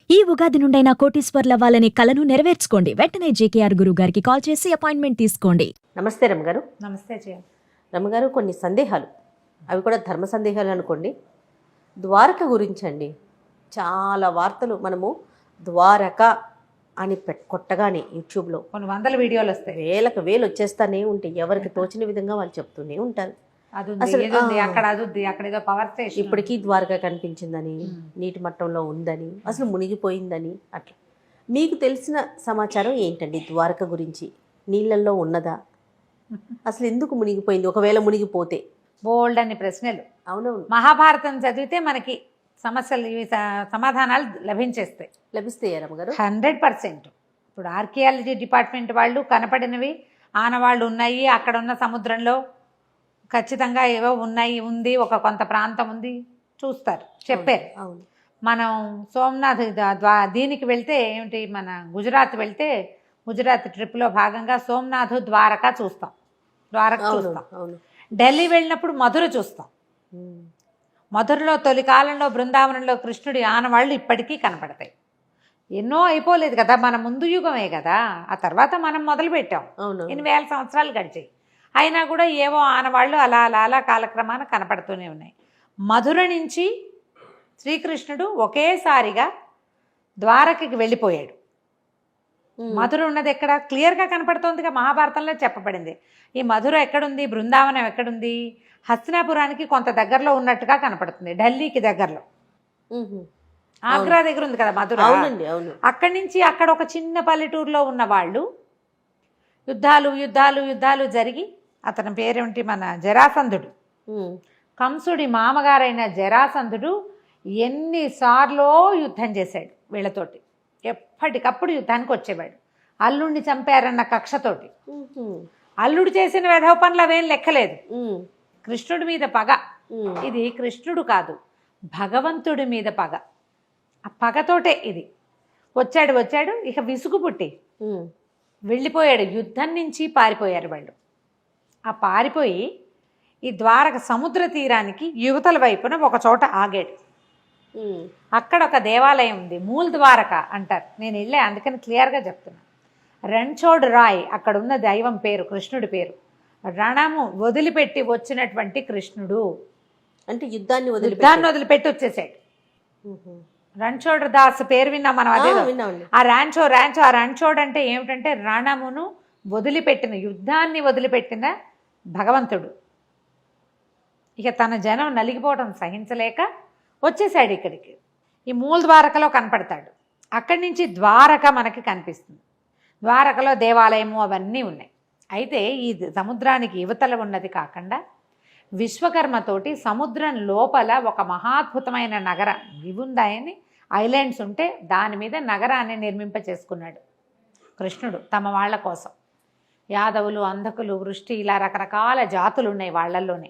ఈ ఉగాది నుండైనా కోటీశ్వర్లవ్వాలనే కలను నెరవేర్చుకోండి. వెంటనే జేకేఆర్ గురువు గారికి కాల్ చేసి అపాయింట్మెంట్ తీసుకోండి. నమస్తే రమ్మగారు. నమస్తే జయ. రమ్మగారు, కొన్ని సందేహాలు, అవి కూడా ధర్మ సందేహాలు అనుకోండి. ద్వారక గురించి అండి, చాలా వార్తలు మనము ద్వారక అని కొట్టగానే యూట్యూబ్లో కొన్ని వందల వీడియోలు వస్తాయి, వేలకు వేలు వచ్చేస్తానే ఉంటాయి. ఎవరికి తోచిన విధంగా వాళ్ళు చెప్తూనే ఉంటారు. అది ఉంది, ఇది ఉంది, అక్కడ అది ఉంది, అక్కడ ఏదో పవర్ స్టేషన్, ఇప్పటికీ ద్వారక కనిపించిందని, నీటి మట్టంలో ఉందని, అసలు మునిగిపోయిందని. అట్లా మీకు తెలిసిన సమాచారం ఏంటండి ద్వారక గురించి? నీళ్ళల్లో ఉన్నదా? అసలు ఎందుకు మునిగిపోయింది ఒకవేళ మునిగిపోతే? బోల్డ్ అన్ని ప్రశ్నలు. అవునవును, మహాభారతం చదివితే మనకి సమస్యలు ఇవి సమాధానాలు లభించేస్తాయి. లభిస్తాయి రమ్మగారు. 100%. ఇప్పుడు ఆర్కియాలజీ డిపార్ట్మెంట్ వాళ్ళు కనపడినవి ఆనవాళ్ళు ఉన్నాయి, అక్కడ ఉన్న సముద్రంలో ఖచ్చితంగా ఏవో ఉన్నాయి, ఉంది, ఒక కొంత ప్రాంతం ఉంది, చూస్తారు, చెప్పారు. అవును, మనం సోమనాథ్ దీనికి వెళ్తే ఏమిటి, మన గుజరాత్ వెళ్తే గుజరాత్ ట్రిప్లో భాగంగా సోమనాథ్ ద్వారకా చూస్తాం, ద్వారక చూస్తాం. అవును. ఢిల్లీ వెళ్ళినప్పుడు మధుర చూస్తాం. మధురలో తొలి కాలంలో బృందావనంలో కృష్ణుడి ఆనవాళ్ళు ఇప్పటికీ కనపడతాయి. ఎన్నో అయిపోలేదు కదా, మన ముందు యుగమే కదా, ఆ తర్వాత మనం మొదలు పెట్టాం. ఎన్ని వేల సంవత్సరాలు గడిచాయి, అయినా కూడా ఏవో ఆనవాళ్ళు అలా అలా అలా కాలక్రమాన కనపడుతూనే ఉన్నాయి. మధుర నుంచి శ్రీకృష్ణుడు ఒకేసారిగా ద్వారకకి వెళ్ళిపోయాడు. మధుర ఉన్నది ఎక్కడ క్లియర్గా కనపడుతోందిగా, మహాభారతంలో చెప్పబడింది. ఈ మధుర ఎక్కడుంది, బృందావనం ఎక్కడుంది? హస్తినాపురానికి కొంత దగ్గరలో ఉన్నట్టుగా కనపడుతుంది, ఢిల్లీకి దగ్గరలో. ఆగ్రా దగ్గర ఉంది కదా మధుర. అక్కడి నుంచి అక్కడ ఒక చిన్న పల్లెటూరులో ఉన్న వాళ్ళు యుద్ధాలు యుద్ధాలు యుద్ధాలు జరిగి, అతని పేరేమిటి, మన జరాసంధుడు, కంసుడి మామగారైన జరాసంధుడు ఎన్నిసార్లో యుద్ధం చేశాడు వీళ్ళతోటి. ఎప్పటికప్పుడు యుద్ధానికి వచ్చేవాడు, అల్లుడిని చంపారన్న కక్షతోటి. అల్లుడు చేసిన వెధవ పనులు అవేం లెక్కలేదు, కృష్ణుడి మీద పగ. ఇది కృష్ణుడు కాదు, భగవంతుడి మీద పగ. ఆ పగతోటే ఇది వచ్చాడు. ఇక విసుగు పుట్టి వెళ్ళిపోయాడు. యుద్ధం నుంచి పారిపోయారు వాళ్ళు. ఆ పారిపోయి ఈ ద్వారక సముద్ర తీరానికి యువతల వైపున ఒక చోట ఆగాడు. అక్కడ ఒక దేవాలయం ఉంది, మూల్ ద్వారక అంటారు. నేను వెళ్ళే, అందుకని క్లియర్గా చెప్తున్నా. రణ్ఛోడ్ రాయ్ అక్కడ ఉన్న దైవం పేరు, కృష్ణుడి పేరు. రణము వదిలిపెట్టి వచ్చినటువంటి కృష్ణుడు, అంటే యుద్ధాన్ని వదిలిపెట్టి వచ్చేసాడు. రణ్ఛోడ్ దాస్ పేరు విన్నాం మనం, అదే. ఆ రణ్ఛోడ్ అంటే ఏమిటంటే రణమును వదిలిపెట్టిన, యుద్ధాన్ని వదిలిపెట్టిన భగవంతుడు. ఇక తన జనం నలిగిపోవడం సహించలేక వచ్చేసాడు ఇక్కడికి. ఈ మూల ద్వారకలో కనపడతాడు. అక్కడి నుంచి ద్వారక మనకి కనిపిస్తుంది. ద్వారకలో దేవాలయము అవన్నీ ఉన్నాయి. అయితే ఈ సముద్రానికి యువతల ఉన్నది కాకుండా విశ్వకర్మతోటి సముద్రం లోపల ఒక మహాద్భుతమైన నగరం ఇవుందాయని, ఐలాండ్స్ ఉంటే దాని మీద నగరాన్ని నిర్మింపచేసుకున్నాడు కృష్ణుడు తమ వాళ్ళ కోసం. యాదవులు, అంధకులు, వృష్టి, ఇలా రకరకాల జాతులు ఉన్నాయి వాళ్ళల్లోనే.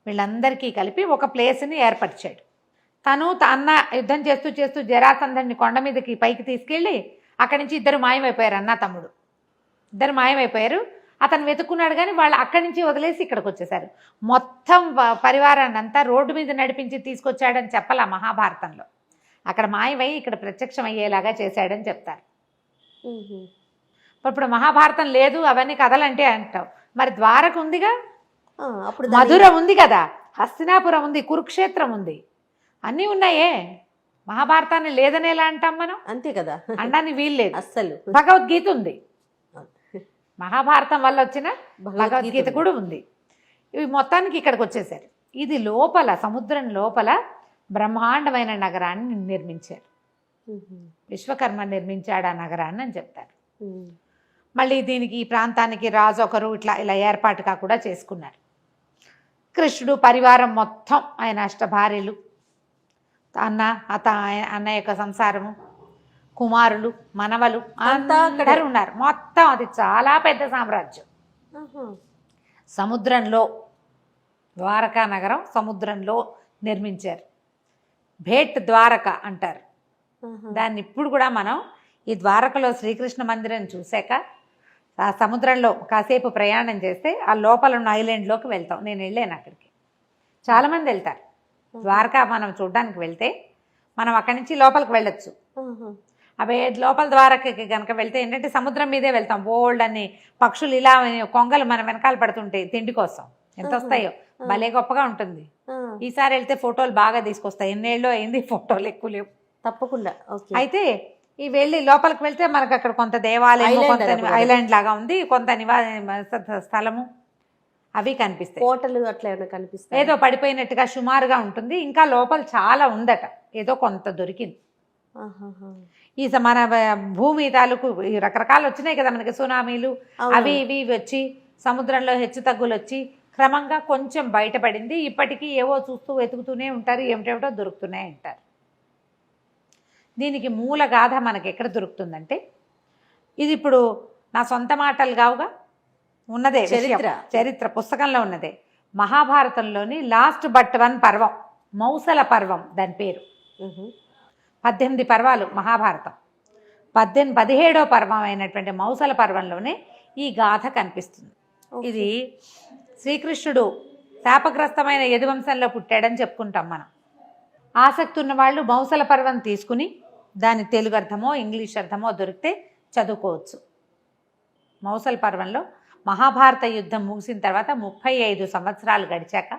వీళ్ళందరికీ కలిపి ఒక ప్లేస్ని ఏర్పరిచాడు. తను అన్న యుద్ధం చేస్తూ చేస్తూ జరాసంధుడిని కొండ మీదకి పైకి తీసుకెళ్ళి అక్కడి నుంచి ఇద్దరు మాయమైపోయారు, అన్న తమ్ముడు ఇద్దరు మాయమైపోయారు. అతను వెతుక్కున్నాడు కానీ వాళ్ళు అక్కడి నుంచి వదిలేసి ఇక్కడికి వచ్చేసారు. మొత్తం పరివారాన్ని అంతా రోడ్డు మీద నడిపించి తీసుకొచ్చాడని చెప్పాల మహాభారతంలో. అక్కడ మాయమై ఇక్కడ ప్రత్యక్షం అయ్యేలాగా చేశాడని చెప్తారు. ఇప్పుడు మహాభారతం లేదు, అవన్నీ కథలంటే అంటావు. మరి ద్వారక ఉందిగా, అప్పుడు మధుర ఉంది కదా, హస్తినాపురం ఉంది, కురుక్షేత్రం ఉంది, అన్నీ ఉన్నాయే. మహాభారతాన్ని లేదని ఎలా అంటాం మనం? అంతే కదా, అనడానికి వీల్లేదు. అస్సలు భగవద్గీత ఉంది, మహాభారతం వల్ల వచ్చిన భగవద్గీత కూడా ఉంది. ఇవి మొత్తానికి ఇక్కడికి వచ్చేసారు. ఇది లోపల, సముద్రం లోపల బ్రహ్మాండమైన నగరాన్ని నిర్మించారు. విశ్వకర్మ నిర్మించాడు ఆ నగరాన్ని అని చెప్తారు. మళ్ళీ దీనికి, ఈ ప్రాంతానికి రాజు ఒకరు ఇట్లా ఇలా ఏర్పాటుగా కూడా చేసుకున్నారు. కృష్ణుడు పరివారం మొత్తం, ఆయన అష్టభార్యలు, అన్న యొక్క సంసారము, కుమారులు, మనవలు అందరూ ఉన్నారు. మొత్తం అది చాలా పెద్ద సామ్రాజ్యం. సముద్రంలో ద్వారకా నగరం సముద్రంలో నిర్మించారు. భేట్ ద్వారక అంటారు దాన్ని. ఇప్పుడు కూడా మనం ఈ ద్వారకలో శ్రీకృష్ణ మందిరం చూశాక ఆ సముద్రంలో కాసేపు ప్రయాణం చేస్తే ఆ లోపల ఉన్న ఐలాండ్లోకి వెళ్తాం. నేను వెళ్ళాను అక్కడికి, చాలామంది వెళ్తారు. ద్వారకా మనం చూడడానికి వెళ్తే మనం అక్కడి నుంచి లోపలికి వెళ్ళొచ్చు. ఆహా. అవే లోపల ద్వారకి కనుక వెళ్తే ఏంటంటే సముద్రం మీదే వెళ్తాం. బోల్డ్ అని పక్షులు ఇలా కొంగలు మన వెనకాల పడుతుంటాయి తిండి కోసం. ఎంత వస్తాయో, భలే గొప్పగా ఉంటుంది. ఆ, ఈసారి వెళ్తే ఫోటోలు బాగా తీసుకొస్తాయి. ఎన్నేళ్ళు అయింది, ఫోటోలు ఎక్కువ లేవు. తప్పకుండా. ఓకే. అయితే ఈ వెళ్ళి లోపలికి వెళ్తే మనకు అక్కడ కొంత దేవాలయం, Island కొంత అది. ఐలాండ్ లాగా ఉంది, కొంత స్థలము అవి కనిపిస్తాయి. కోటలు అట్లా ఏమైనా కనిపిస్తాయి? ఏదో పడిపోయినట్టుగా సుమారుగా ఉంటుంది. ఇంకా లోపల చాలా ఉందట, ఏదో కొంత దొరికింది. ఈ మన భూమి తాలూకు ఈ రకరకాలు వచ్చినాయి కదా మనకి, సునామీలు అవి ఇవి వచ్చి సముద్రంలో హెచ్చు తగ్గులు వచ్చి క్రమంగా కొంచెం బయటపడింది. ఇప్పటికీ ఏవో చూస్తూ వెతుకుతూనే ఉంటారు, ఏమిటేమిటో దొరుకుతూనే ఉంటారు. దీనికి మూల గాథ మనకి ఎక్కడ దొరుకుతుందంటే, ఇది ఇప్పుడు నా సొంత మాటలు కావుగా, ఉన్నదే చరిత్ర పుస్తకంలో ఉన్నదే. మహాభారతంలోని లాస్ట్ బట్ వన్ పర్వం, మౌసల పర్వం దాని పేరు. 18 పర్వాలు మహాభారతం. 17వ పర్వం అయినటువంటి మౌసల పర్వంలోనే ఈ గాథ కనిపిస్తుంది. ఇది శ్రీకృష్ణుడు శాపగ్రస్తమైన యదువంశంలో పుట్టాడని చెప్పుకుంటాం మనం. ఆసక్తి ఉన్న వాళ్ళు మౌసల పర్వం తీసుకుని దాని తెలుగు అర్థమో ఇంగ్లీష్ అర్థమో దొరికితే చదువుకోవచ్చు. మౌసల పర్వంలో మహాభారత యుద్ధం ముగిసిన తర్వాత 35 సంవత్సరాలు గడిచాక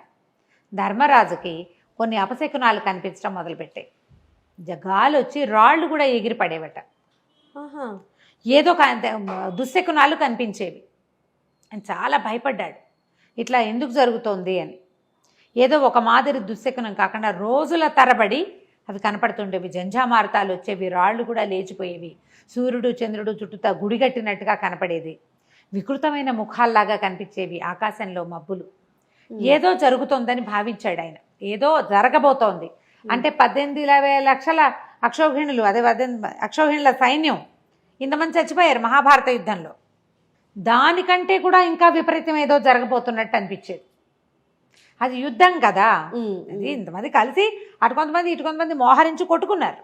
ధర్మరాజుకి కొన్ని అపశకునాలు కనిపించడం మొదలుపెట్టాయి. గాలి వచ్చి రాళ్ళు కూడా ఎగిరి పడేవట. ఏదో దుశ్శకునాలు కనిపించేవి. ఆయన చాలా భయపడ్డాడు, ఇట్లా ఎందుకు జరుగుతోంది అని. ఏదో ఒక మాదిరి దుశ్శకునం కాకుండా రోజుల తరబడి అవి కనపడుతుండేవి. జంఝామారుతాలు వచ్చేవి, రాళ్ళు కూడా లేచిపోయేవి, సూర్యుడు చంద్రుడు చుట్టూ గుడిగట్టినట్టుగా కనపడేది, వికృతమైన ముఖాల్లాగా కనిపించేవి, ఆకాశంలో మబ్బులు. ఏదో జరుగుతోందని భావించాడు ఆయన. ఏదో జరగబోతోంది అంటే 18 లక్షల అక్షౌహిణులు, అదే అక్షౌహిణుల సైన్యం ఇంతమంది చచ్చిపోయారు మహాభారత యుద్ధంలో. దానికంటే కూడా ఇంకా విపరీతం ఏదో జరగబోతున్నట్టు అనిపించేది. అది యుద్ధం కదా, అది ఇంతమంది కలిసి అటు కొంతమంది ఇటు కొంతమంది మోహరించి కొట్టుకున్నారు,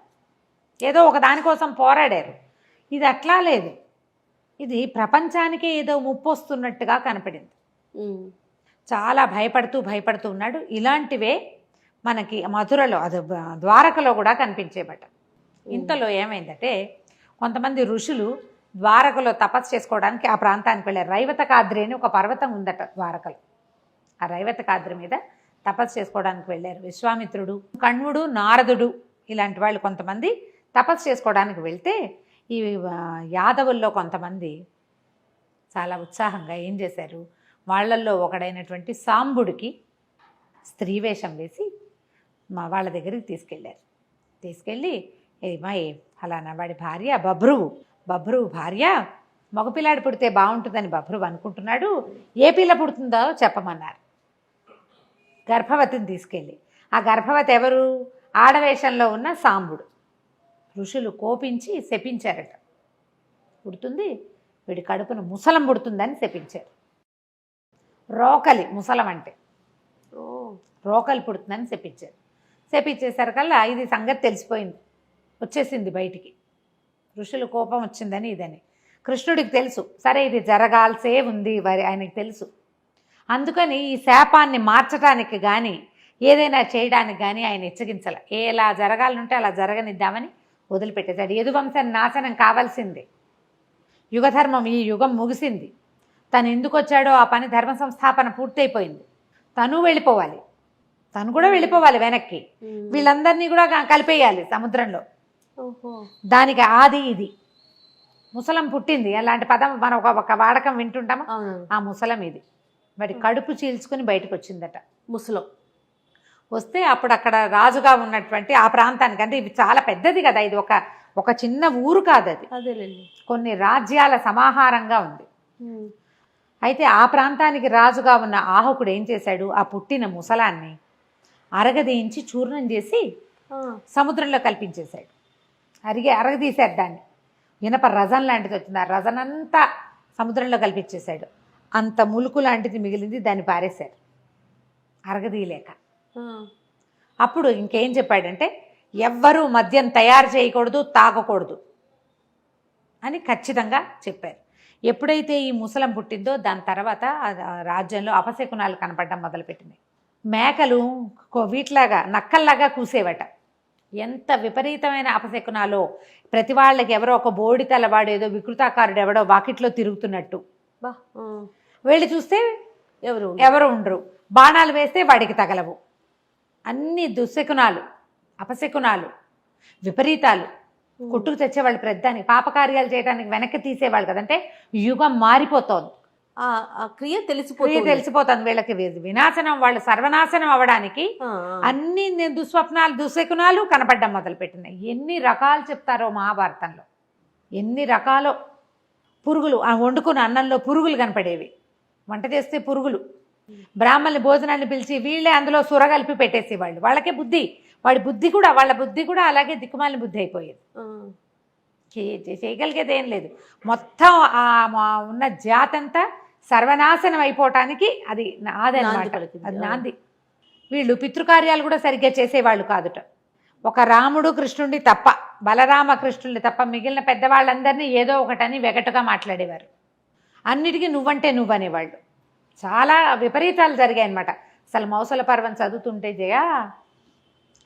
ఏదో ఒక దానికోసం పోరాడారు. ఇది అట్లా లేదు, ఇది ప్రపంచానికే ఏదో ముప్పు వస్తున్నట్టుగా కనపడింది. చాలా భయపడుతూ ఉన్నాడు. ఇలాంటివే మనకి మధురలో, అది ద్వారకలో కూడా కనిపించేబట. ఇంతలో ఏమైందంటే, కొంతమంది ఋషులు ద్వారకలో తపస్సు చేసుకోవడానికి ఆ ప్రాంతానికి వెళ్ళారు. రైవతకాద్రి అని ఒక పర్వతం ఉందట ద్వారకలో. ఆ రైవతకాద్రి మీద తపస్సు చేసుకోవడానికి వెళ్ళారు. విశ్వామిత్రుడు, కణ్వుడు, నారదుడు ఇలాంటి వాళ్ళు కొంతమంది తపస్సు చేసుకోవడానికి వెళ్తే, ఈ యాదవుల్లో కొంతమంది చాలా ఉత్సాహంగా ఏం చేశారు, వాళ్ళల్లో ఒకడైనటువంటి సాంబుడికి స్త్రీ వేషం వేసి వాళ్ళ దగ్గరికి తీసుకెళ్ళి ఏమాయి ఫలానా వాడి భార్య బభ్రువు భార్య మగపిల్లాడు పుడితే బాగుంటుందని బభ్రువు అనుకుంటున్నాడు, ఏ పిల్ల పుడుతుందో చెప్పమన్నారు. గర్భవతిని తీసుకెళ్ళి, ఆ గర్భవతి ఎవరు, ఆడవేషంలో ఉన్న సాంబుడు. ఋషులు కోపించి శపించారట. పుడుతుంది, వీడి కడుపున ముసలం పుడుతుందని శపించారు. రోకలి, ముసలం అంటే రోకలి పుడుతుందని శపించారు. శపించేసరికల్లా ఇది సంగతి తెలిసిపోయింది, వచ్చేసింది బయటికి. ఋషులు కోపం వచ్చిందని ఇదని కృష్ణుడికి తెలుసు. సరే ఇది జరగాల్సే ఉంది, ఆయనకి తెలుసు. అందుకని ఈ శాపాన్ని మార్చడానికి కానీ ఏదైనా చేయడానికి కానీ ఆయన హెచ్చరించాల. ఎలా జరగాలంటే అలా జరగనిద్దామని వదిలిపెట్టేశాడు. యదువంశం నాశనం కావాల్సిందే, యుగధర్మం ఈ యుగం ముగిసింది. తను ఎందుకు వచ్చాడో ఆ పని, ధర్మ సంస్థాపన పూర్తయిపోయింది. తను వెళ్ళిపోవాలి, తను కూడా వెళ్ళిపోవాలి వెనక్కి. వీళ్ళందరినీ కూడా కలిపేయాలి సముద్రంలో. దానికి ఆది ఇది. ముసలం పుట్టింది, అలాంటి పదం మనం ఒక వాడకం వింటుంటామా, ఆ ముసలం ఇది. వాడి కడుపు చీల్చుకుని బయటకు వచ్చిందట ముసలం. వస్తే అప్పుడు అక్కడ రాజుగా ఉన్నటువంటి ఆ ప్రాంతానికి, అంటే ఇది చాలా పెద్దది కదా, ఇది ఒక చిన్న ఊరు కాదు, అది కొన్ని రాజ్యాల సమాహారంగా ఉంది. అయితే ఆ ప్రాంతానికి రాజుగా ఉన్న ఆహకుడు ఏం చేశాడు, ఆ పుట్టిన ముసలాన్ని అరగదీయించి చూర్ణం చేసి సముద్రంలో కల్పించేశాడు. అరగదీశాడు దాన్ని. ఇనప రజన్ లాంటిది వచ్చింది, ఆ రజన్ అంతా సముద్రంలో కల్పించేశాడు. అంత ములుకు లాంటిది మిగిలింది, దాన్ని పారేశారు అరగదీయలేక. అప్పుడు ఇంకేం చెప్పాడంటే, ఎవ్వరూ మద్యం తయారు చేయకూడదు, తాగకూడదు అని ఖచ్చితంగా చెప్పారు. ఎప్పుడైతే ఈ ముసలం పుట్టిందో దాని తర్వాత రాజ్యంలో అపశకునాలు కనపడడం మొదలుపెట్టింది. మేకలు వీటిలాగా నక్కల్లాగా కూసేవట. ఎంత విపరీతమైన అపశకునాలో, ప్రతి వాళ్ళకి ఎవరో ఒక బోడి తలవాడు ఏదో వికృతాకారుడు ఎవడో వాకిట్లో తిరుగుతున్నట్టు, బా వెళ్ళి చూస్తే ఎవరు ఎవరు ఉండరు, బాణాలు వేస్తే వాడికి తగలవు. అన్ని దుశ్శకునాలు, అపశకునాలు, విపరీతాలు కొట్టుకు తెచ్చేవాళ్ళు. ప్రధాని పాపకార్యాలు చేయడానికి వెనక్కి తీసేవాళ్ళు కదంటే యుగం మారిపోతోంది. ఆ క్రియ తెలిసిపోతుంది వీళ్ళకి. వినాశనం, వాళ్ళు సర్వనాశనం అవ్వడానికి అన్ని దుస్వప్నాలు, దుశ్శకునాలు కనపడ్డం మొదలుపెట్టినాయి. ఎన్ని రకాలు చెప్తారో మహాభారతంలో, ఎన్ని రకాలో. పురుగులు, వండుకున్న అన్నంలో పురుగులు కనపడేవి, వంట చేస్తే పురుగులు. బ్రాహ్మణుని భోజనాన్ని పిలిచి వీళ్ళే అందులో సుర కలిపి పెట్టేసేవాళ్ళు. వాళ్ళకే బుద్ధి, వాళ్ళ బుద్ధి కూడా అలాగే దిక్కుమాలిన బుద్ధి అయిపోయేది. చేయగలిగేది ఏం లేదు. మొత్తం ఉన్న జాతంతా సర్వనాశనం అయిపోవటానికి అది నాదనమాట, అది నాంది. వీళ్ళు పితృకార్యాలు కూడా సరిగ్గా చేసేవాళ్ళు కాదుట. ఒక రాముడు కృష్ణుడిని తప్ప, బలరామ కృష్ణుడిని తప్ప మిగిలిన పెద్దవాళ్ళందరినీ ఏదో ఒకటని వెగటుగా మాట్లాడేవారు. అన్నిటికీ నువ్వంటే నువ్వనేవాళ్ళు. చాలా విపరీతాలు జరిగాయి అన్నమాట. అసలు మౌసల పర్వం చదువుతుంటే జయ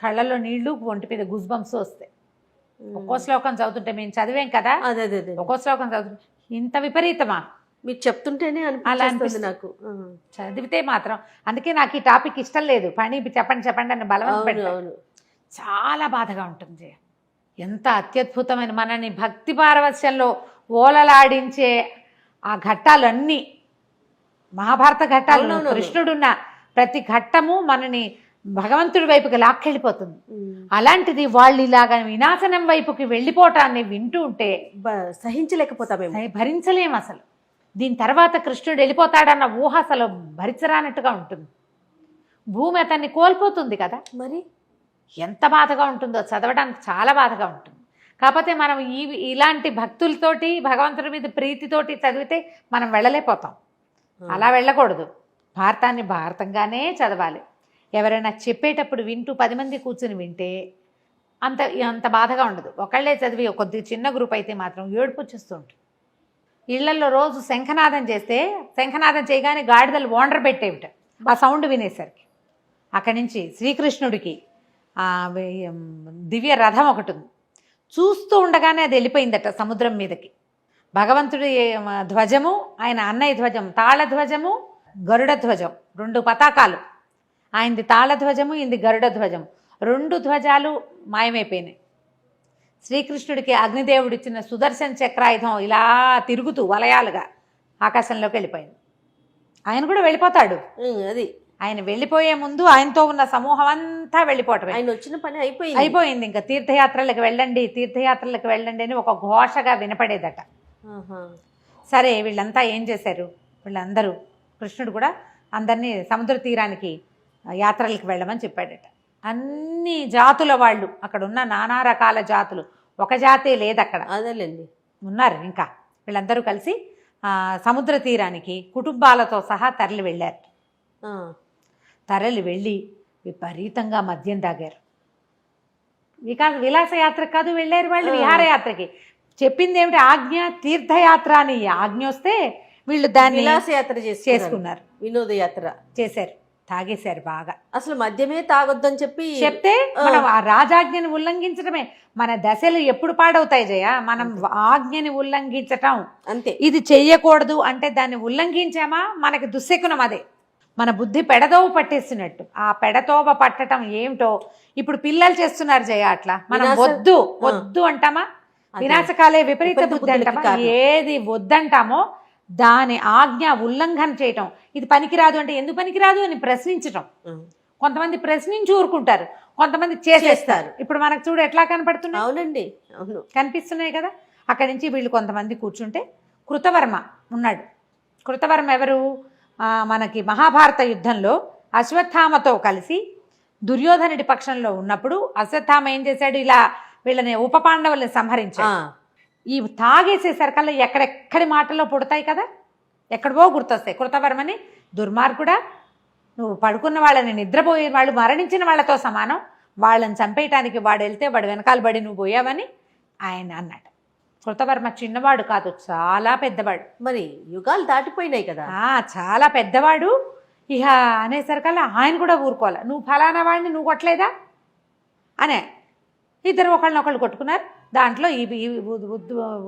కళ్ళల్లో నీళ్లు, ఒంటి మీద గుజ్బంప్స్ వస్తాయి. ఒక్కో శ్లోకం చదువుతుంటే, మేము చదివేం కదా, ఒక్కో శ్లోకం చదువుతుంటే ఇంత విపరీతమా మీరు చెప్తుంటేనే అలా అనిపిస్తుంది నాకు. చదివితే మాత్రం. అందుకే నాకు ఈ టాపిక్ ఇష్టం లేదు. పని చెప్పండి అని బలవంతం పెడతాను. చాలా బాధగా ఉంటుంది. ఎంత అత్యద్భుతమైన, మనని భక్తి పారవశ్యంలో ఓలలాడించే ఆ ఘట్టాలన్నీ, మహాభారత ఘట్టాలు, కృష్ణుడున్న ప్రతి ఘట్టము మనని భగవంతుడి వైపుకి లాక్కెళ్ళిపోతుంది. అలాంటిది వాళ్ళు ఇలాగా వినాశనం వైపుకి వెళ్ళిపోవటాన్ని వింటూ ఉంటే సహించలేకపోతామేమో, భరించలేం అసలు. దీని తర్వాత కృష్ణుడు వెళ్ళిపోతాడన్న ఊహ అసలు భరించరానట్టుగా ఉంటుంది. భూమి అతన్ని కోల్పోతుంది కదా, మరి ఎంత బాధగా ఉంటుందో చదవడానికి, చాలా బాధగా ఉంటుంది. కాకపోతే మనం ఇలాంటి భక్తులతోటి, భగవంతుడి మీద ప్రీతితోటి చదివితే మనం వెళ్ళలేకపోతాం. అలా వెళ్ళకూడదు. భారతాన్ని భారతంగానే చదవాలి. ఎవరైనా చెప్పేటప్పుడు వింటూ 10 మంది కూర్చుని వింటే అంత బాధగా ఉండదు. ఒకళ్ళే చదివి కొద్ది చిన్న గ్రూప్ అయితే మాత్రం ఏడుపు వచ్చేస్తూ ఉంటుంది. ఇళ్లలో రోజు శంఖనాదం చేస్తే, శంఖనాదం చేయగానే గాడిదలు ఓండ్ర పెట్టేవిట ఆ సౌండ్ వినేసరికి. అక్కడి నుంచి శ్రీకృష్ణుడికి దివ్య రథం ఒకటి ఉంది. చూస్తూ ఉండగానే అది వెళ్ళిపోయిందట సముద్రం మీదకి. భగవంతుడి ధ్వజము, ఆయన అన్నయ్య ధ్వజం, తాళధ్వజము, గరుడ ధ్వజం, 2 పతాకాలు. ఆయనది తాళధ్వజము, ఈయనది గరుడ ధ్వజం. 2 ధ్వజాలు మాయమైపోయినాయి. శ్రీకృష్ణుడికి అగ్నిదేవుడు ఇచ్చిన సుదర్శన చక్రాయుధం ఇలా తిరుగుతూ వలయాలుగా ఆకాశంలోకి వెళ్ళిపోయింది. ఆయన కూడా వెళ్ళిపోతాడు. అది ఆయన వెళ్ళిపోయే ముందు ఆయనతో ఉన్న సమూహం అంతా వెళ్ళిపోవటం. ఆయన వచ్చిన పని అయిపోయింది. ఇంకా తీర్థయాత్రలకు వెళ్ళండి అని ఒక ఘోషగా వినపడేదట. సరే వీళ్ళంతా ఏం చేశారు, వీళ్ళందరూ, కృష్ణుడు కూడా అందరినీ సముద్ర తీరానికి యాత్రలకు వెళ్ళమని చెప్పాడట. అన్ని జాతుల వాళ్ళు, అక్కడ ఉన్న నానా రకాల జాతులు, ఒక జాతే లేదు అక్కడ, అదేలేండి, ఉన్నారు. ఇంకా వీళ్ళందరూ కలిసి సముద్ర తీరానికి కుటుంబాలతో సహా తరలి వెళ్ళారు. తరలి వెళ్ళి విపరీతంగా మద్యం తాగారు. విలాసయాత్ర కాదు వెళ్ళారు వాళ్ళు, విహారయాత్రకి. చెప్పింది ఏమిటి, ఆజ్ఞ తీర్థయాత్ర అని ఆజ్ఞ వస్తే వీళ్ళు దాన్ని విలాసయాత్ర చేసుకున్నారు, వినోదయాత్ర చేశారు, తాగేశారు బాగా. అసలు మద్యమే తాగొద్దని చెప్తే మనం ఆ రాజాజ్ఞని ఉల్లంఘించడమే. మన దశలు ఎప్పుడు పాడవుతాయి జయ, మనం ఆజ్ఞని ఉల్లంఘించటం అంతే. ఇది చెయ్యకూడదు అంటే దాన్ని ఉల్లంఘించామా మనకి దుశ్శకునం. అదే మన బుద్ధి పెడదోవ పట్టేస్తున్నట్టు. ఆ పెడతోవ పట్టడం ఏమిటో ఇప్పుడు పిల్లలు చేస్తున్నారు జయ. అట్లా మనం వద్దు అంటామా, వినాశకాలే విపరీత బుద్ధి అంటామా, ఏది వద్దంటామో దాని ఆజ్ఞ ఉల్లంఘన చేయటం. ఇది పనికిరాదు అంటే ఎందుకు పనికిరాదు అని ప్రశ్నించటం. కొంతమంది ప్రశ్నించి ఊరుకుంటారు, కొంతమంది చేసేస్తారు. ఇప్పుడు మనకు చూడు ఎట్లా కనపడుతున్నాయి. అవునండి, అవును, కనిపిస్తున్నాయి కదా. అక్కడి నుంచి వీళ్ళు కొంతమంది కూర్చుంటే కృతవర్మ ఉన్నాడు. కృతవర్మ ఎవరు, మనకి మహాభారత యుద్ధంలో అశ్వత్థామతో కలిసి దుర్యోధనుడి పక్షంలో ఉన్నప్పుడు అశ్వత్థామ ఏం చేశాడు, ఇలా వీళ్ళని ఉప పాండవుల్ని సంహరించాడు. ఈ తాగేసేసరికల్లా ఎక్కడెక్కడి మాటల్లో పుడతాయి కదా, ఎక్కడవో గుర్తొస్తాయి. కృతవర్మని దుర్మార్గుడా, నువ్వు పడుకున్న వాళ్ళని, నిద్రపోయే వాళ్ళు, మరణించిన వాళ్ళతో సమానం, వాళ్ళని చంపేయటానికి వాడు వెళ్తే వాడు వెనకాల పడి నువ్వు పోయావని ఆయన అన్నాడు. కృతవర్మ చిన్నవాడు కాదు, చాలా పెద్దవాడు. మరి యుగాలు దాటిపోయినాయి కదా, చాలా పెద్దవాడు. ఇక అనేసరికల్లా ఆయన కూడా ఊరుకోవాలి. నువ్వు ఫలానా వాడిని నువ్వు కొట్టలేదా అనే, ఇద్దరు ఒకళ్ళనొకళ్ళు కొట్టుకున్నారు. దాంట్లో ఈ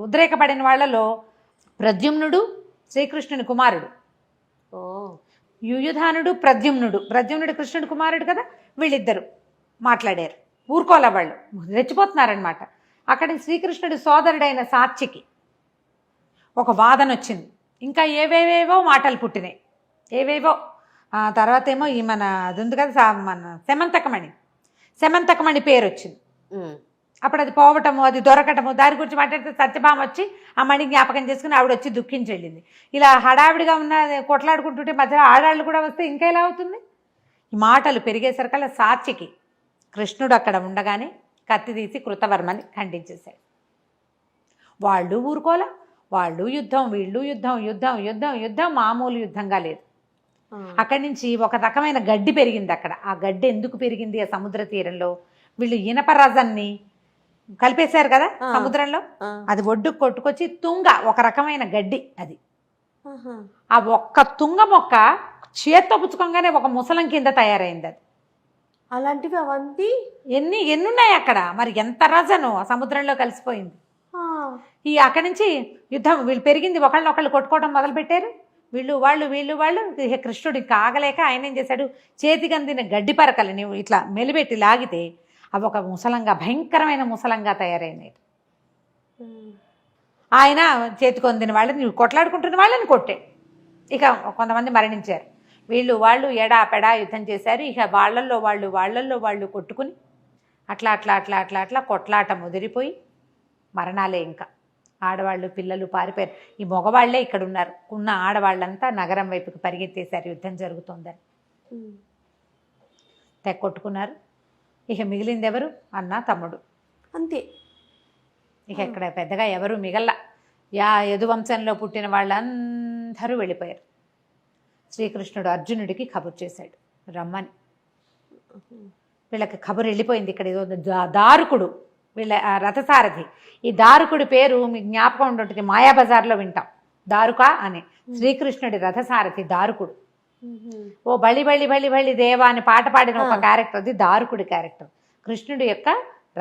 ఉద్రేకపడిన వాళ్ళలో ప్రద్యుమ్నుడు శ్రీకృష్ణుని కుమారుడు, ఓ యుయుధానుడు ప్రద్యుమ్నుడు కృష్ణుడి కుమారుడు కదా, వీళ్ళిద్దరు మాట్లాడారు. ఊరుకోలే వాళ్ళు, రెచ్చిపోతున్నారనమాట. అక్కడి శ్రీకృష్ణుడి సోదరుడైన సాత్యకి ఒక వాదన వచ్చింది. ఇంకా ఏవేవేవో మాటలు పుట్టినాయి, ఏవేవో. తర్వాత ఏమో ఈ మన అది ఉంది కదా, మన శమంతకమణి పేరు వచ్చింది. అప్పుడు అది పోవటము, అది దొరకటము, దాని గురించి మాట్లాడితే సత్యభామ వచ్చి ఆ మణి జ్ఞాపకం చేసుకుని ఆవిడ వచ్చి దుఃఖించి వెళ్ళింది. ఇలా హడావిడిగా ఉన్న కొట్లాడుకుంటుంటే మధ్యలో ఆడాళ్ళు కూడా వస్తే ఇంకా ఎలా అవుతుంది? ఈ మాటలు పెరిగేసరికల్లా సాత్యకి కృష్ణుడు అక్కడ ఉండగానే కత్తి తీసి కృతవర్మని ఖండించేశాడు. వాళ్ళు ఊరుకోలే, వాళ్ళు యుద్ధం, వీళ్ళు యుద్ధం, యుద్ధం యుద్ధం యుద్ధం మామూలు యుద్ధంగా లేదు. అక్కడి నుంచి ఒక రకమైన గడ్డి పెరిగింది అక్కడ. ఆ గడ్డి ఎందుకు పెరిగింది? ఆ సముద్ర తీరంలో వీళ్ళు ఇనప రజాన్ని కలిపేశారు కదా సముద్రంలో, అది ఒడ్డుకు కొట్టుకొచ్చి తుంగ, ఒక రకమైన గడ్డి అది. ఆ ఒక్క తుంగ మొక్క చేత్తో పుచ్చుకోగానే ఒక ముసలం కింద తయారైంది అది. అలాంటివి అవంతి ఎన్నున్నాయి అక్కడ. మరి ఎంత రజను ఆ సముద్రంలో కలిసిపోయింది. ఈ అక్కడి నుంచి యుద్ధం వీళ్ళు పెరిగింది, ఒకళ్ళనొకళ్ళు కొట్టుకోవడం మొదలుపెట్టారు. వీళ్ళు వాళ్ళు కృష్ణుడు ఇంకా ఆగలేక ఆయన ఏం చేశాడు, చేతికి అందిన గడ్డి పరకలు నువ్వు ఇట్లా మెలిపెట్టి లాగితే అవి ఒక ముసలంగా, భయంకరమైన ముసలంగా తయారైనాయి. ఆయన చేతికి అందిన వాళ్ళని, నువ్వు కొట్లాడుకుంటున్న వాళ్ళని కొట్టాడు. ఇక కొంతమంది మరణించారు. వీళ్ళు వాళ్ళు ఎడా పెడా యుద్ధం చేశారు. ఇక వాళ్ళల్లో వాళ్ళు కొట్టుకుని అట్లా కొట్లాట ముదిరిపోయి మరణాలే. ఇంకా ఆడవాళ్ళు పిల్లలు పారిపోయారు. ఈ మగవాళ్లే ఇక్కడ ఉన్నారు. ఉన్న ఆడవాళ్ళంతా నగరం వైపుకి పరిగెత్తేశారు యుద్ధం జరుగుతోందని. కొట్టుకున్నారు. ఇక మిగిలింది ఎవరు? అన్న తమ్ముడు, అంతే. ఇక ఇక్కడ పెద్దగా ఎవరు మిగల్లా. యదువంశంలో పుట్టిన వాళ్ళందరూ వెళ్ళిపోయారు. శ్రీకృష్ణుడు అర్జునుడికి కబురు చేశాడు రమ్మని. వీళ్ళకి కబురు వెళ్ళిపోయింది. ఇక్కడ ఏదో దారుకుడు, వీళ్ళ రథసారథి. ఈ దారుకుడి పేరు మీకు జ్ఞాపకం ఉంటుంది, మాయాబజార్లో వింటాం, దారుక అని. శ్రీకృష్ణుడి రథసారథి దారుకుడు. ఓ బలి బలి బలి బలి దేవా అని పాట పాడిన ఒక క్యారెక్టర్, అది దారుకుడి క్యారెక్టర్. కృష్ణుడి యొక్క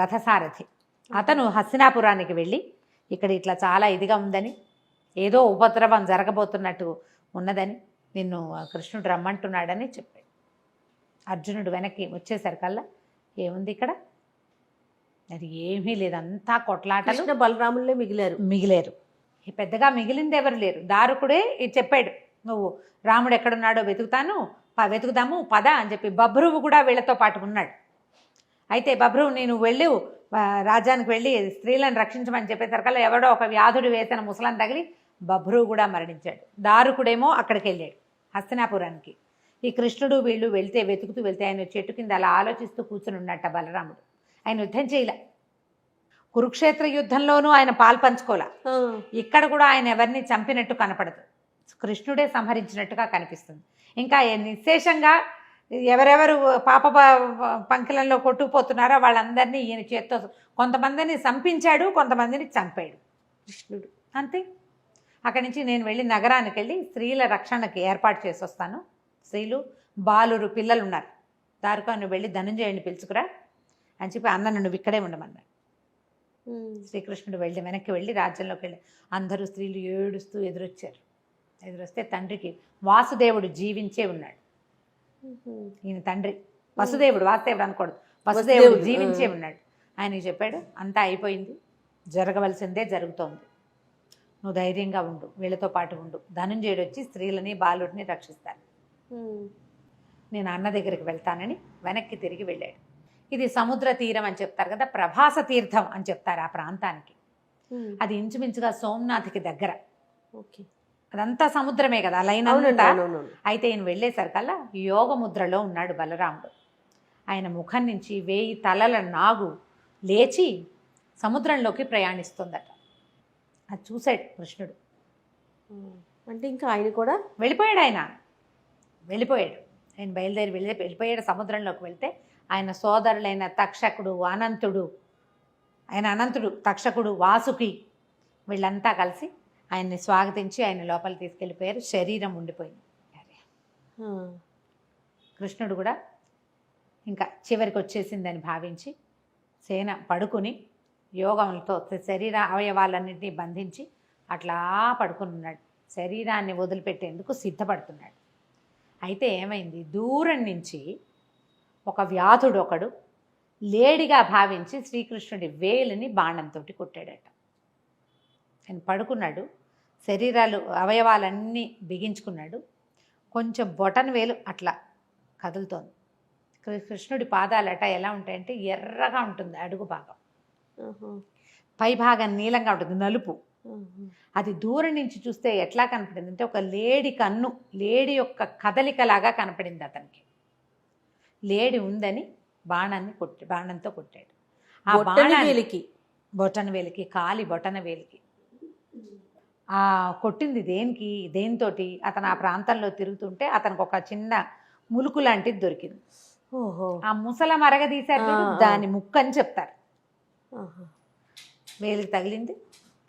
రథసారథి. అతను హస్తినాపురానికి వెళ్ళి ఇక్కడ ఇట్లా చాలా ఇదిగా ఉందని, ఏదో ఉపద్రవం జరగబోతున్నట్టు ఉన్నదని, నిన్ను కృష్ణుడు రమ్మంటున్నాడని చెప్పాడు. అర్జునుడు వెనక్కి వచ్చేసరికల్లా ఏముంది ఇక్కడ? అది ఏమీ లేదు, అంతా కొట్లాటలు. బలరాములే మిగిలేరు. పెద్దగా మిగిలింది ఎవరు లేరు. దారుకుడే చెప్పాడు, నువ్వు రాముడు ఎక్కడున్నాడో వెతుకుదాము పద అని చెప్పి. బభ్రువు కూడా వీళ్ళతో పాటు ఉన్నాడు. అయితే బభ్రువు, నేను వెళ్ళు రాజ్యానికి వెళ్ళి స్త్రీలను రక్షించమని చెప్పేసరికల్లా ఎవడో ఒక వ్యాధుడు వేసిన ముసలను తగిలి బభ్రువు కూడా మరణించాడు. దారుకుడేమో అక్కడికి వెళ్ళాడు హస్తినాపురానికి. ఈ కృష్ణుడు వీళ్ళు వెతుకుతూ వెళ్తే ఆయన చెట్టు కింద అలా ఆలోచిస్తూ కూర్చుని ఉన్నట్ట బలరాముడు. ఆయన యుద్ధం చేయలే. కురుక్షేత్ర యుద్ధంలోనూ ఆయన పాల్పంచుకోలే. ఇక్కడ కూడా ఆయన ఎవరిని చంపినట్టు కనపడదు, కృష్ణుడే సంహరించినట్టుగా కనిపిస్తుంది. ఇంకా నిశ్శేషంగా ఎవరెవరు పాప పంకిలంలో కొట్టుకుపోతున్నారో వాళ్ళందరినీ ఈయన చేత్తో కొంతమందిని చంపించాడు, కొంతమందిని చంపాడు కృష్ణుడు, అంతే. అక్కడి నుంచి నేను వెళ్ళి నగరానికి వెళ్ళి స్త్రీల రక్షణకి ఏర్పాటు చేసి వస్తాను. స్త్రీలు బాలురు పిల్లలు ఉన్నారు. దారుకా నువ్వు వెళ్ళి ధనంజయుడిని పిలుచుకురా అని చెప్పి అన్న నువ్వు ఇక్కడే ఉండమన్నాడు. శ్రీకృష్ణుడు వెనక్కి వెళ్ళి రాజ్యంలోకి వెళ్ళి అందరూ స్త్రీలు ఏడుస్తూ ఎదురొస్తే తండ్రికి వాసుదేవుడు జీవించే ఉన్నాడు. ఈయన తండ్రి వాసుదేవుడు అనకూడదు, వసుదేవుడు జీవించే ఉన్నాడు. ఆయనకి చెప్పాడు, అంతా అయిపోయింది, జరగవలసిందే జరుగుతోంది, నువ్వు ధైర్యంగా ఉండు, వీళ్ళతో పాటు ఉండు. ధనంజయుడు వచ్చి స్త్రీలని బాలుడిని రక్షిస్తాను, నేను అన్న దగ్గరికి వెళ్తానని వెనక్కి తిరిగి వెళ్ళాడు. ఇది సముద్ర తీరం అని చెప్తారు కదా, ప్రభాస తీర్థం అని చెప్తారు ఆ ప్రాంతానికి. అది ఇంచుమించుగా సోమనాథ్కి దగ్గర. ఓకే, అదంతా సముద్రమే కదా లైన్ అంతా. అయితే ఈయన వెళ్ళేసరికల్లా యోగ ముద్రలో ఉన్నాడు బలరాముడు. ఆయన ముఖం నుంచి 1000 తలల నాగు లేచి సముద్రంలోకి ప్రయాణిస్తుందట. అది చూశాడు కృష్ణుడు. అంటే ఇంకా ఆయన కూడా వెళ్ళిపోయాడు. ఆయన బయలుదేరి వెళ్ళిపోయాడు. సముద్రంలోకి వెళ్తే ఆయన సోదరులైన తక్షకుడు, అనంతుడు, తక్షకుడు, వాసుకి వీళ్ళంతా కలిసి ఆయన్ని స్వాగతించి ఆయన లోపల తీసుకెళ్ళిపోయారు. శరీరం ఉండిపోయింది. కృష్ణుడు కూడా ఇంకా చివరికి వచ్చేసిందని భావించి సేన పడుకుని యోగంతో శరీర అవయవాలన్నింటినీ బంధించి అట్లా పడుకుని ఉన్నాడు. శరీరాన్ని వదిలిపెట్టేందుకు సిద్ధపడుతున్నాడు. అయితే ఏమైంది, దూరం నుంచి ఒక వ్యాధుడు ఒకడు లేడిగా భావించి శ్రీకృష్ణుడి వేలిని బాణంతో కొట్టాడట. ఆయన పడుకున్నాడు, శరీరాలు అవయవాలన్నీ బిగించుకున్నాడు. కొంచెం బొటన వేలు అట్లా కదులుతోంది. కృష్ణుడి పాదాలట ఎలా ఉంటాయంటే ఎర్రగా ఉంటుంది, అడుగు భాగం పై భాగం నీలంగా ఉంటుంది, నలుపు. అది దూరం నుంచి చూస్తే ఎట్లా కనపడింది అంటే ఒక లేడి కన్ను, లేడి యొక్క కదలికలాగా కనపడింది అతనికి. లేడి ఉందని బాణంతో కొట్టాడు. ఆ బాణానికి బొటన వేలికి, కాలి బొటన వేలికి. ఆ కొట్టింది దేనితోటి అతను ఆ ప్రాంతంలో తిరుగుతుంటే అతనికి ఒక చిన్న ములుకు లాంటిది దొరికింది. ఓహో, ఆ ముసల మరగదీశారు, దాని ముక్కు అని చెప్తారు. వేలికి తగిలింది,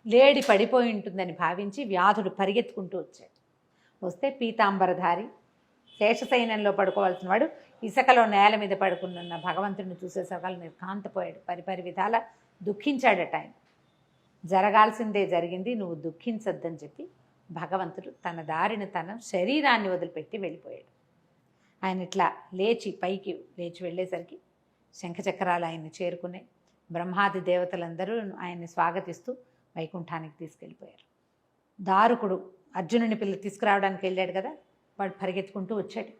లేడి పడిపోయి ఉంటుందని భావించి వ్యాధుడు పరిగెత్తుకుంటూ వచ్చాడు. వస్తే పీతాంబరధారి శేషసైన్యంలో పడుకోవాల్సిన వాడు ఇసుకలో నేల మీద పడుకున్న భగవంతుడిని చూసే సకాలు నిర్కాంతపోయాడు. పరిపరి విధాల దుఃఖించాడట. ఆయన జరగాల్సిందే జరిగింది, నువ్వు దుఃఖించొద్దని చెప్పి భగవంతుడు తన దారిని తన శరీరాన్ని వదిలిపెట్టి వెళ్ళిపోయాడు. ఆయన ఇట్లా పైకి లేచి వెళ్ళేసరికి శంఖచక్రాలు ఆయన్ని చేరుకున్నాయి. బ్రహ్మాది దేవతలందరూ ఆయన్ని స్వాగతిస్తూ వైకుంఠానికి తీసుకెళ్ళిపోయారు. దారుకుడు అర్జునుని తీసుకురావడానికి వెళ్ళాడు కదా, వాడు పరిగెత్తుకుంటూ వచ్చాడు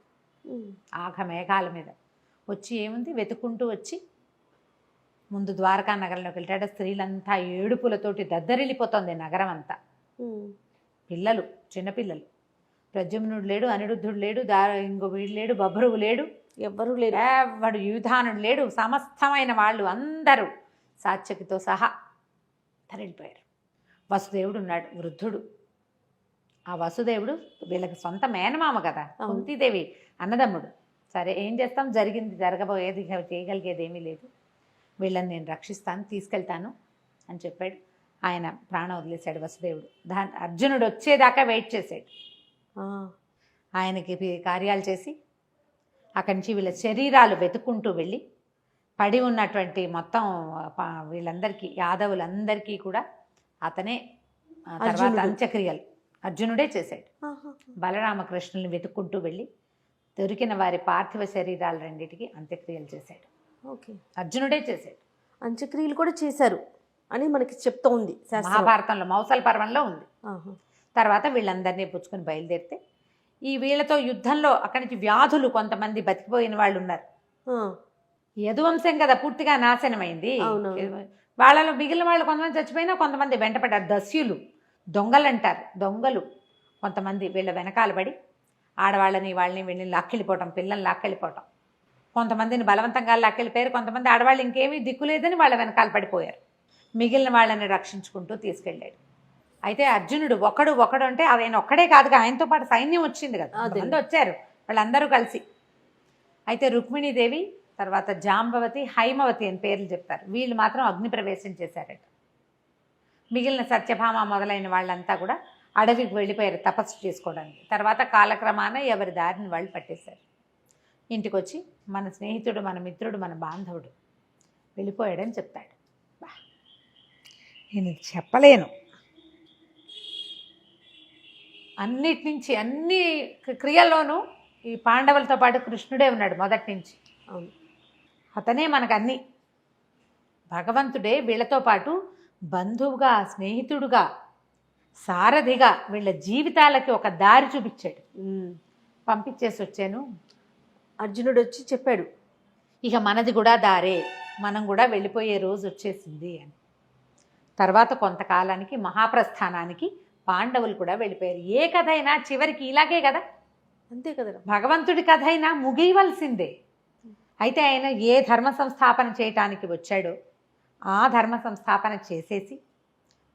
ఆఘ మేఘాల మీద. వచ్చి ఏముంది వెతుక్కుంటూ వచ్చి ముందు ద్వారకా నగరంలోకి వెళ్ళాడు. స్త్రీలంతా ఏడుపులతోటి దద్దరిల్లిపోతుంది నగరం అంతా. పిల్లలు, చిన్నపిల్లలు, ప్రద్యుమ్నుడు లేడు, అనిరుద్ధుడు లేడు, ఇంకో వీడు లేడు, బభరువు లేడు, ఎవ్వరూ లేరు, వాడు యూధానుడు లేడు, సమస్తమైన వాళ్ళు అందరూ సాత్యకితో సహా తరలిపోయారు. వసుదేవుడు ఉన్నాడు, వృద్ధుడు. ఆ వసుదేవుడు వీళ్ళకి సొంత మేనమామ కదా, కుంతీదేవి అన్నదమ్ముడు. సరే ఏం చేస్తాం, జరిగింది జరగబోయేది, చేయగలిగేది ఏమీ లేదు, వీళ్ళని నేను రక్షిస్తాను, తీసుకెళ్తాను అని చెప్పాడు. ఆయన ప్రాణం వదిలేశాడు వసుదేవుడు. అర్జునుడు వచ్చేదాకా వెయిట్ చేశాడు. ఆయనకి కార్యాలు చేసి అక్కడి నుంచి వీళ్ళ శరీరాలు వెతుక్కుంటూ వెళ్ళి పడి ఉన్నటువంటి మొత్తం వీళ్ళందరికీ, యాదవులందరికీ కూడా అతనే తర్వాత అంత్యక్రియలు అర్జునుడే చేశాడు. బలరామకృష్ణుల్ని వెతుక్కుంటూ వెళ్ళి దొరికిన వారి పార్థివ శరీరాలు రెండింటికి అంత్యక్రియలు చేశాడు. ఓకే, అర్జునుడే చేశాడు. అంత్యక్రియలు కూడా చేశారు అని మనకి చెప్తూ ఉంది మహాభారతంలో, మౌసల పర్వంలో ఉంది. తర్వాత వీళ్ళందరినీ పుచ్చుకొని బయలుదేరితే ఈ వీళ్ళతో యుద్ధంలో అక్కడి నుంచి వ్యాధులు కొంతమంది బతికిపోయిన వాళ్ళు ఉన్నారు. యదువంశం కదా పూర్తిగా నాశనమైంది. వాళ్ళలో మిగిలిన వాళ్ళు కొంతమంది చచ్చిపోయినా కొంతమంది వెంటపడ్డారు. దస్యులు, దొంగలు అంటారు, దొంగలు కొంతమంది వీళ్ళ వెనకాల పడి ఆడవాళ్ళని వాళ్ళని వీళ్ళని లాక్కెళ్ళిపోవటం, పిల్లల్ని లాక్కెళ్ళిపోవటం, కొంతమందిని బలవంతంగా లాక్కెళ్ళిపోయారు. కొంతమంది ఆడవాళ్ళు ఇంకేమీ దిక్కులేదని వాళ్ళ వెనకాల పడిపోయారు. మిగిలిన వాళ్ళని రక్షించుకుంటూ తీసుకెళ్ళాడు. అయితే అర్జునుడు ఒకడు అంటే ఆయన ఒక్కడే కాదుగా, ఆయనతో పాటు సైన్యం వచ్చింది కదా, అందరూ వచ్చారు వాళ్ళందరూ కలిసి. అయితే రుక్మిణీదేవి, తర్వాత జాంబవతి, హైమవతి అని పేర్లు చెప్తారు. వీళ్ళు మాత్రం అగ్ని ప్రవేశం చేశారట. మిగిలిన సత్యభామ మొదలైన వాళ్ళంతా కూడా అడవికి వెళ్ళిపోయారు తపస్సు చేసుకోవడానికి. తర్వాత కాలక్రమాన ఎవరి దారిని వాళ్ళు పట్టేశారు. ఇంటికి వచ్చి మన స్నేహితుడు, మన మిత్రుడు, మన బాంధవుడు వెళ్ళిపోయాడని చెప్తాడు. నేను చెప్పలేను. అన్నిటి నుంచి, అన్ని క్రియల్లోనూ ఈ పాండవులతో పాటు కృష్ణుడే ఉన్నాడు మొదటి నుంచి. అతనే మనకు అన్ని. భగవంతుడే వీళ్ళతో పాటు బంధువుగా, స్నేహితుడుగా, సారథిగా వీళ్ళ జీవితాలకి ఒక దారి చూపించాడు. పంపించేసి వచ్చాను. అర్జునుడు వచ్చి చెప్పాడు, ఇక మనది కూడా దారే, మనం కూడా వెళ్ళిపోయే రోజు వచ్చేసింది అని. తర్వాత కొంతకాలానికి మహాప్రస్థానానికి పాండవులు కూడా వెళ్ళిపోయారు. ఏ కథ అయినా చివరికి ఇలాగే కదా, అంతే కదా, భగవంతుడి కథ అయినా ముగియవలసిందే. అయితే ఆయన ఏ ధర్మ సంస్థాపన చేయటానికి వచ్చాడో ఆ ధర్మ సంస్థాపన చేసేసి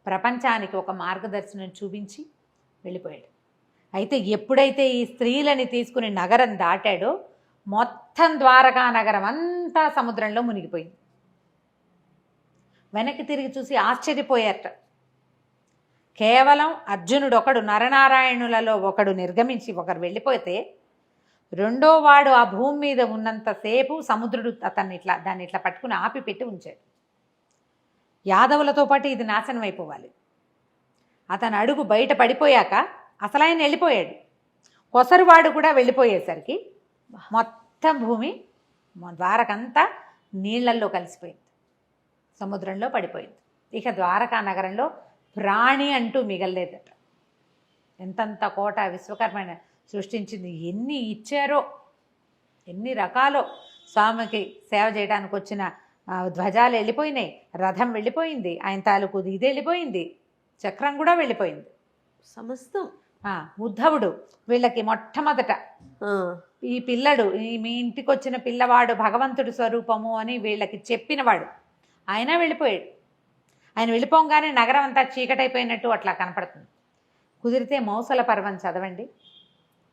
ప్రపంచానికి ఒక మార్గదర్శనం చూపించి వెళ్ళిపోయాడు. అయితే ఎప్పుడైతే ఈ స్త్రీలని తీసుకుని నగరం దాటాడో మొత్తం ద్వారకా నగరం అంతా సముద్రంలో మునిగిపోయింది. వెనక్కి తిరిగి చూసి ఆశ్చర్యపోయారట. కేవలం అర్జునుడు ఒకడు, నరనారాయణులలో ఒకడు నిర్గమించి ఒకరు వెళ్ళిపోతే రెండో వాడు ఆ భూమి మీద ఉన్నంతసేపు సముద్రుడు దాన్ని ఇట్లా పట్టుకుని ఆపి పెట్టి ఉంచాడు. యాదవులతో పాటు ఇది నాశనం అయిపోవాలి. అతను అడుగు బయట పడిపోయాక అసలు ఆయన వెళ్ళిపోయాడు. కొసరువాడు కూడా వెళ్ళిపోయేసరికి మొత్తం భూమి ద్వారకంతా నీళ్లల్లో కలిసిపోయింది, సముద్రంలో పడిపోయింది. ఇక ద్వారకా నగరంలో ప్రాణి అంటూ మిగలలేదట. ఎంతంత కోట విశ్వకర్మ సృష్టించింది, ఎన్ని ఇచ్చారో, ఎన్ని రకాలో. స్వామికి సేవ చేయడానికి వచ్చిన ధ్వజాలు వెళ్ళిపోయినాయి, రథం వెళ్ళిపోయింది, ఆయన తాలూకు ఇది వెళ్ళిపోయింది, చక్రం కూడా వెళ్ళిపోయింది, సమస్తం. ఉద్ధవుడు వీళ్ళకి మొట్టమొదట ఈ పిల్లడు, మీ ఇంటికి వచ్చిన పిల్లవాడు భగవంతుడి స్వరూపము అని వీళ్ళకి చెప్పినవాడు, ఆయన వెళ్ళిపోయాడు. ఆయన వెళ్ళిపోగానే నగరం అంతా చీకటైపోయినట్టు అట్లా కనపడుతుంది. కుదిరితే మౌసల పర్వం చదవండి,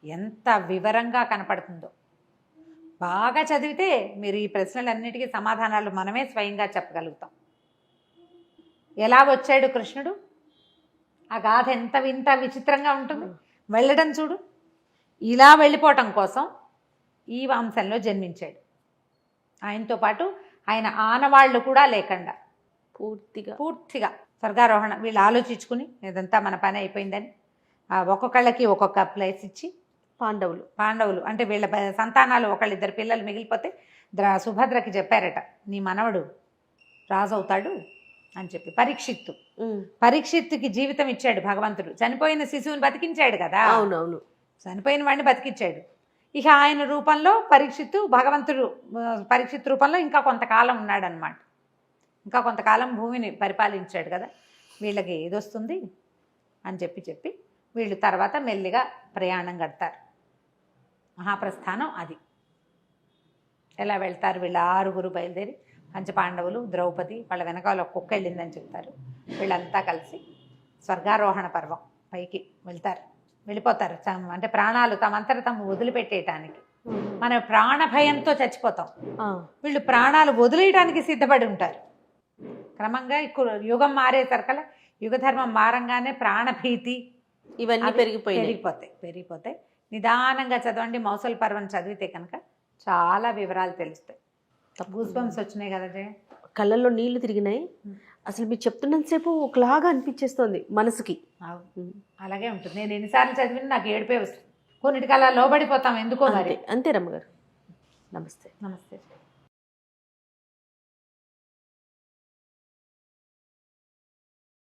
ఎంత వివరంగా కనపడుతుందో. బాగా చదివితే మీరు ఈ ప్రశ్నలన్నిటికీ సమాధానాలు మనమే స్వయంగా చెప్పగలుగుతాం. ఎలా వచ్చాడు కృష్ణుడు, ఆ గాథ ఎంత వింత విచిత్రంగా ఉంటుంది. వెళ్ళడం చూడు, ఇలా వెళ్ళిపోవటం కోసం ఈ వంశంలో జన్మించాడు. ఆయనతో పాటు ఆయన ఆనవాళ్ళు కూడా లేకుండా పూర్తిగా స్వర్గారోహణ. వీళ్ళు ఆలోచించుకుని ఇదంతా మన పని అయిపోయిందని ఒక్కొక్కళ్ళకి ఒక్కొక్క ప్లేస్ ఇచ్చి, పాండవులు అంటే వీళ్ళ సంతానాలు ఒకళ్ళిద్దరు పిల్లలు మిగిలిపోతే సుభద్రకి చెప్పారట, నీ మనవడు రాజు అవుతాడు అని చెప్పి. పరీక్షిత్తుకి జీవితం ఇచ్చాడు భగవంతుడు. చనిపోయిన శిశువుని బతికించాడు కదా. అవునవును, చనిపోయిన వాడిని బతికించాడు. ఇక ఆయన రూపంలో పరీక్షిత్ రూపంలో ఇంకా కొంతకాలం ఉన్నాడనమాట. ఇంకా కొంతకాలం భూమిని పరిపాలించాడు కదా. వీళ్ళకి ఏదొస్తుంది అని చెప్పి వీళ్ళు తర్వాత మెల్లిగా ప్రయాణం కడతారు. మహాప్రస్థానం అది. ఎలా వెళ్తారు వీళ్ళ 6 బయలుదేరి, పంచపాండవులు, ద్రౌపది, వాళ్ళ వెనకాల కుక్క వెళ్ళిందని చెప్తారు. వీళ్ళంతా కలిసి స్వర్గారోహణ పర్వం పైకి వెళ్ళిపోతారు. అంటే ప్రాణాలు తమంతట తాము వదిలిపెట్టేయటానికి. మనం ప్రాణభయంతో చచ్చిపోతాం, వీళ్ళు ప్రాణాలు వదిలేయడానికి సిద్ధపడి ఉంటారు. క్రమంగా యుగం మారేసరికల యుగధర్మం మారంగానే ప్రాణభీతి ఇవన్నీ పెరిగిపోతాయి. నిదానంగా చదవండి. మౌసల పర్వం చదివితే కనుక చాలా వివరాలు తెలుస్తాయి. గూస్బంప్స్ వచ్చినాయి కదా జయ, కళ్ళల్లో నీళ్లు తిరిగినాయి. అసలు మీరు చెప్తున్నంతసేపు ఒకలాగా అనిపించేస్తుంది మనసుకి. అలాగే ఉంటుంది. నేను ఎన్నిసార్లు చదివినా నాకు ఏడిపే వస్తుంది. కొన్నిటికి అలా లోబడిపోతాం ఎందుకో మరి. అంతే రమ్మగారు. నమస్తే.